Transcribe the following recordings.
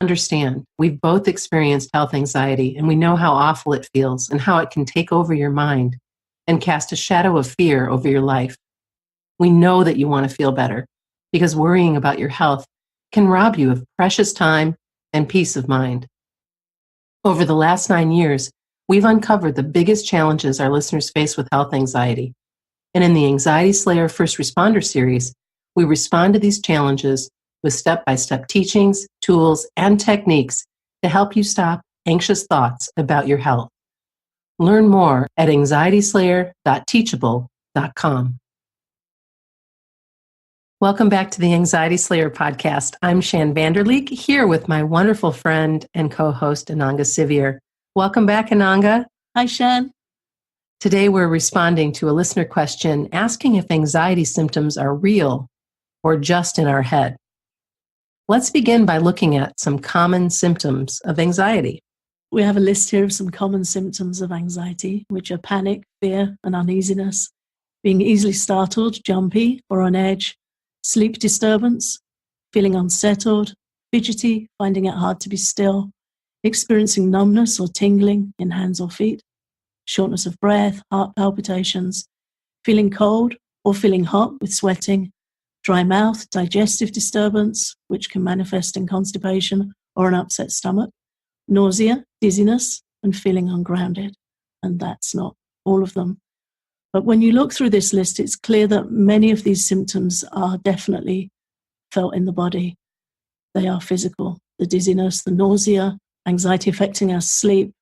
Understand, we've both experienced health anxiety, and we know how awful it feels and how it can take over your mind and cast a shadow of fear over your life. We know that you want to feel better because worrying about your health can rob you of precious time and peace of mind. Over the last 9 years, we've uncovered the biggest challenges our listeners face with health anxiety. And in the Anxiety Slayer First Responder series, we respond to these challenges with step-by-step teachings, tools, and techniques to help you stop anxious thoughts about your health. Learn more at anxietyslayer.teachable.com. Welcome back to the Anxiety Slayer podcast. I'm Shann Vanderleek, here with my wonderful friend and co-host Ananga Sivyer. Welcome back, Ananga. Hi, Shann. Today we're responding to a listener question asking if anxiety symptoms are real or just in our head. Let's begin by looking at some common symptoms of anxiety. We have a list here of some common symptoms of anxiety, which are panic, fear, and uneasiness, being easily startled, jumpy, or on edge, sleep disturbance, feeling unsettled, fidgety, finding it hard to be still, experiencing numbness or tingling in hands or feet, shortness of breath, heart palpitations, feeling cold or feeling hot with sweating, dry mouth, digestive disturbance, which can manifest in constipation or an upset stomach, nausea, dizziness, and feeling ungrounded. And that's not all of them. But when you look through this list, it's clear that many of these symptoms are definitely felt in the body. They are physical. The dizziness, the nausea, anxiety affecting our sleep,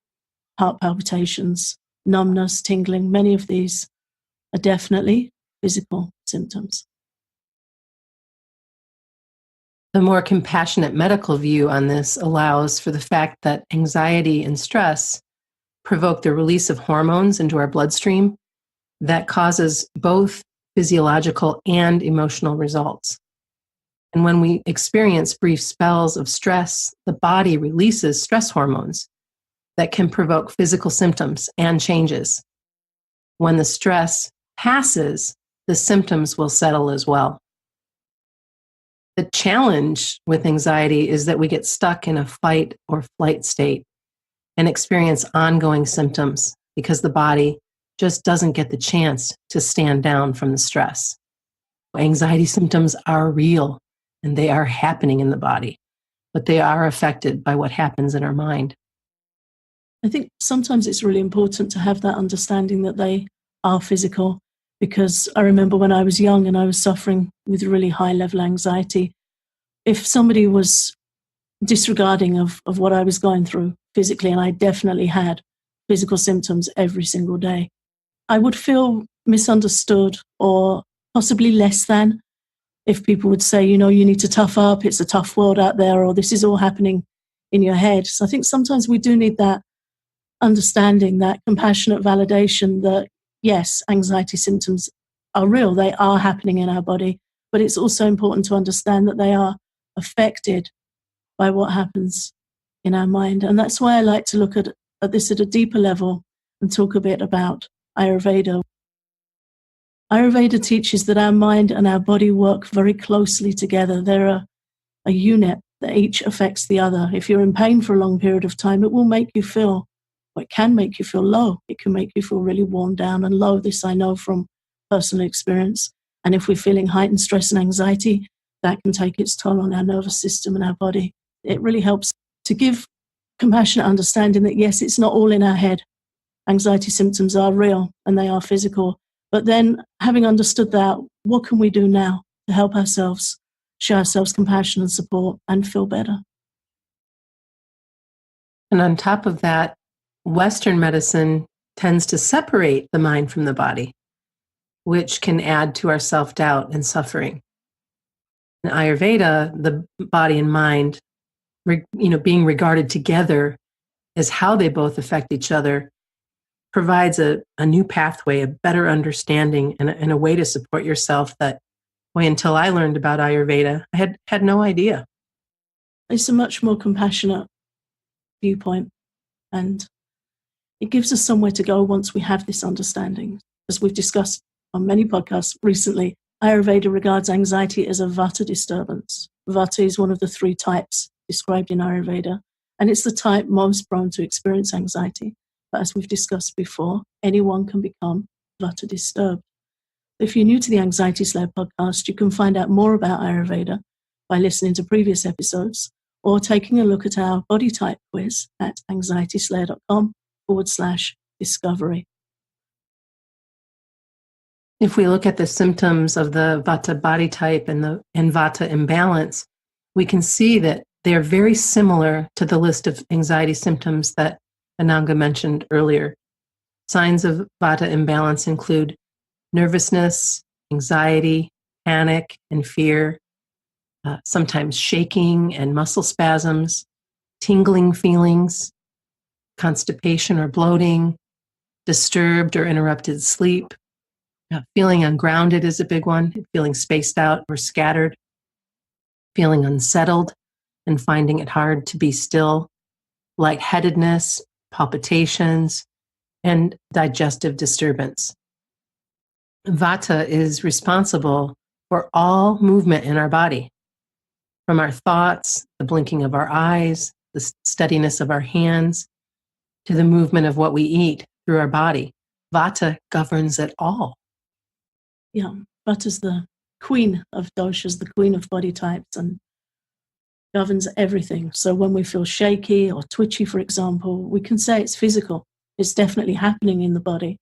heart palpitations, numbness, tingling, many of these are definitely physical symptoms. The more compassionate medical view on this allows for the fact that anxiety and stress provoke the release of hormones into our bloodstream that causes both physiological and emotional results. And when we experience brief spells of stress, the body releases stress hormones that can provoke physical symptoms and changes. When the stress passes, the symptoms will settle as well. The challenge with anxiety is that we get stuck in a fight or flight state and experience ongoing symptoms because the body just doesn't get the chance to stand down from the stress. Anxiety symptoms are real and they are happening in the body, but they are affected by what happens in our mind. I think sometimes it's really important to have that understanding that they are physical, because I remember when I was young and I was suffering with really high level anxiety, if somebody was disregarding of what I was going through physically, and I definitely had physical symptoms every single day, I would feel misunderstood or possibly less than if people would say, you need to tough up, it's a tough world out there, or this is all happening in your head. So I think sometimes we do need that understanding, that compassionate validation that, yes, anxiety symptoms are real, they are happening in our body, but it's also important to understand that they are affected by what happens in our mind. And that's why I like to look at this at a deeper level and talk a bit about Ayurveda. Ayurveda teaches that our mind and our body work very closely together. They're a unit that each affects the other. If you're in pain for a long period of time, it will make you feel, or it can make you feel low. It can make you feel really worn down and low. This I know from personal experience. And if we're feeling heightened stress and anxiety, that can take its toll on our nervous system and our body. It really helps to give compassionate understanding that, yes, it's not all in our head. Anxiety symptoms are real and they are physical. But then having understood that, what can we do now to help ourselves, show ourselves compassion and support and feel better? And on top of that, Western medicine tends to separate the mind from the body, which can add to our self-doubt and suffering. In Ayurveda, the body and mind, being regarded together as how they both affect each other, provides a new pathway, a better understanding, and a way to support yourself that, until I learned about Ayurveda, I had no idea. It's a much more compassionate viewpoint, and it gives us somewhere to go once we have this understanding. As we've discussed on many podcasts recently, Ayurveda regards anxiety as a vata disturbance. Vata is one of the 3 types described in Ayurveda, and it's the type most prone to experience anxiety. But as we've discussed before, anyone can become Vata disturbed. If you're new to the Anxiety Slayer podcast, you can find out more about Ayurveda by listening to previous episodes or taking a look at our body type quiz at anxietyslayer.com/discovery. If we look at the symptoms of the Vata body type and Vata imbalance, we can see that they're very similar to the list of anxiety symptoms that Ananga mentioned earlier. Signs of Vata imbalance include nervousness, anxiety, panic, and fear, sometimes shaking and muscle spasms, tingling feelings, constipation or bloating, disturbed or interrupted sleep. Feeling ungrounded is a big one, feeling spaced out or scattered, feeling unsettled and finding it hard to be still, lightheadedness, palpitations, and digestive disturbance. Vata is responsible for all movement in our body, from our thoughts, the blinking of our eyes, the steadiness of our hands, to the movement of what we eat through our body. Vata governs it all. Yeah, Vata's the queen of doshas, the queen of body types, and governs everything. So when we feel shaky or twitchy, for example, we can say it's physical. It's definitely happening in the body.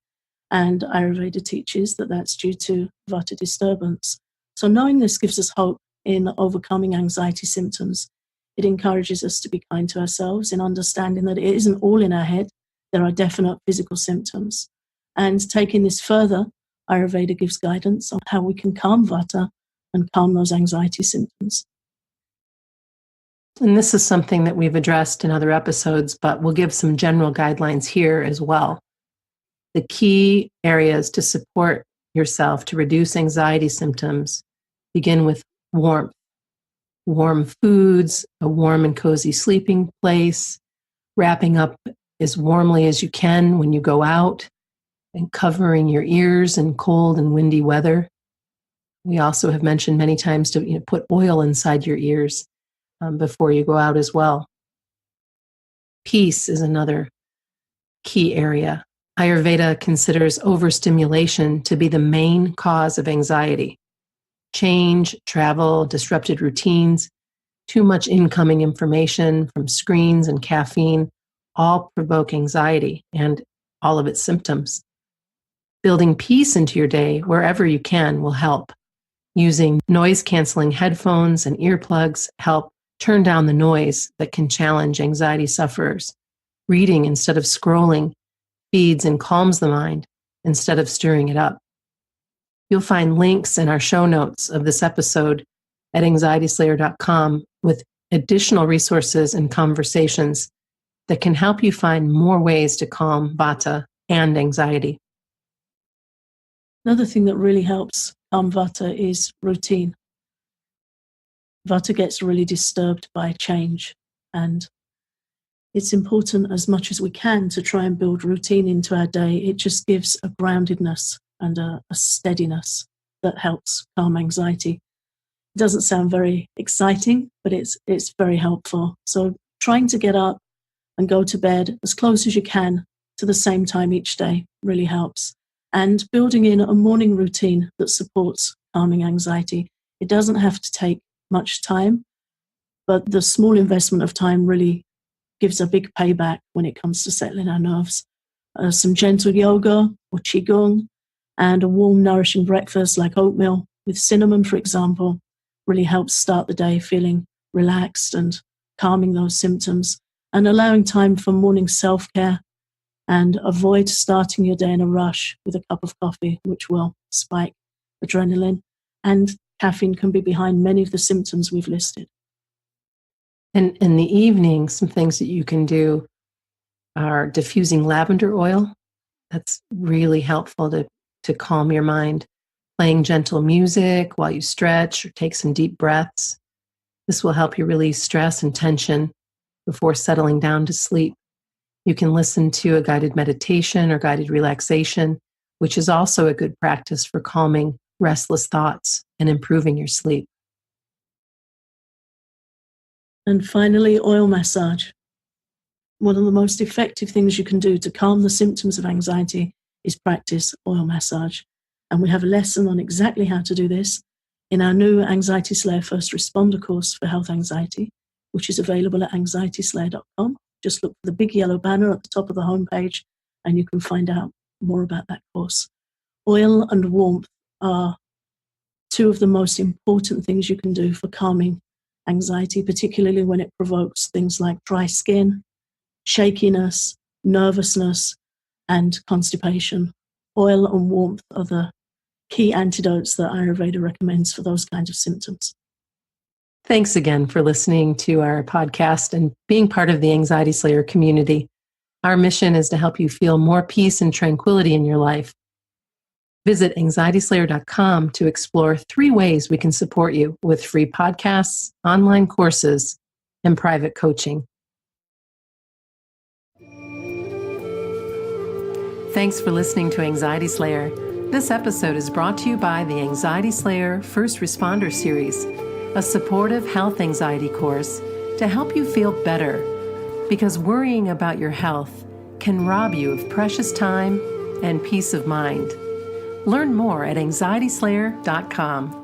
And Ayurveda teaches that that's due to Vata disturbance. So knowing this gives us hope in overcoming anxiety symptoms. It encourages us to be kind to ourselves in understanding that it isn't all in our head. There are definite physical symptoms. And taking this further, Ayurveda gives guidance on how we can calm Vata and calm those anxiety symptoms. And this is something that we've addressed in other episodes, but we'll give some general guidelines here as well. The key areas to support yourself to reduce anxiety symptoms begin with warmth. Warm foods, a warm and cozy sleeping place, wrapping up as warmly as you can when you go out, and covering your ears in cold and windy weather. We also have mentioned many times to put oil inside your ears before you go out as well. Peace is another key area. Ayurveda considers overstimulation to be the main cause of anxiety. Change, travel, disrupted routines, too much incoming information from screens and caffeine all provoke anxiety and all of its symptoms. Building peace into your day wherever you can will help. Using noise-canceling headphones and earplugs help turn down the noise that can challenge anxiety sufferers. Reading instead of scrolling feeds and calms the mind instead of stirring it up. You'll find links in our show notes of this episode at anxietyslayer.com with additional resources and conversations that can help you find more ways to calm Vata and anxiety. Another thing that really helps calm Vata is routine. Vata gets really disturbed by change, and it's important as much as we can to try and build routine into our day. It just gives a groundedness and a steadiness that helps calm anxiety. It doesn't sound very exciting, but it's very helpful. So trying to get up and go to bed as close as you can to the same time each day really helps. And building in a morning routine that supports calming anxiety. It doesn't have to take much time, but the small investment of time really gives a big payback when it comes to settling our nerves. Some gentle yoga or qigong and a warm, nourishing breakfast like oatmeal with cinnamon, for example, really helps start the day feeling relaxed and calming those symptoms, and allowing time for morning self-care, and avoid starting your day in a rush with a cup of coffee, which will spike adrenaline. And caffeine can be behind many of the symptoms we've listed. And in the evening, some things that you can do are diffusing lavender oil. That's really helpful to calm your mind. Playing gentle music while you stretch or take some deep breaths. This will help you release stress and tension before settling down to sleep. You can listen to a guided meditation or guided relaxation, which is also a good practice for calming restless thoughts and improving your sleep. And finally, oil massage. One of the most effective things you can do to calm the symptoms of anxiety is practice oil massage. And we have a lesson on exactly how to do this in our new Anxiety Slayer First Responder course for health anxiety, which is available at anxietyslayer.com. Just look for the big yellow banner at the top of the homepage and you can find out more about that course. Oil and warmth are two of the most important things you can do for calming anxiety, particularly when it provokes things like dry skin, shakiness, nervousness, and constipation. Oil and warmth are the key antidotes that Ayurveda recommends for those kinds of symptoms. Thanks again for listening to our podcast and being part of the Anxiety Slayer community. Our mission is to help you feel more peace and tranquility in your life. Visit anxietyslayer.com to explore 3 ways we can support you with free podcasts, online courses, and private coaching. Thanks for listening to Anxiety Slayer. This episode is brought to you by the Anxiety Slayer First Responder Series, a supportive health anxiety course to help you feel better, because worrying about your health can rob you of precious time and peace of mind. Learn more at anxietyslayer.com.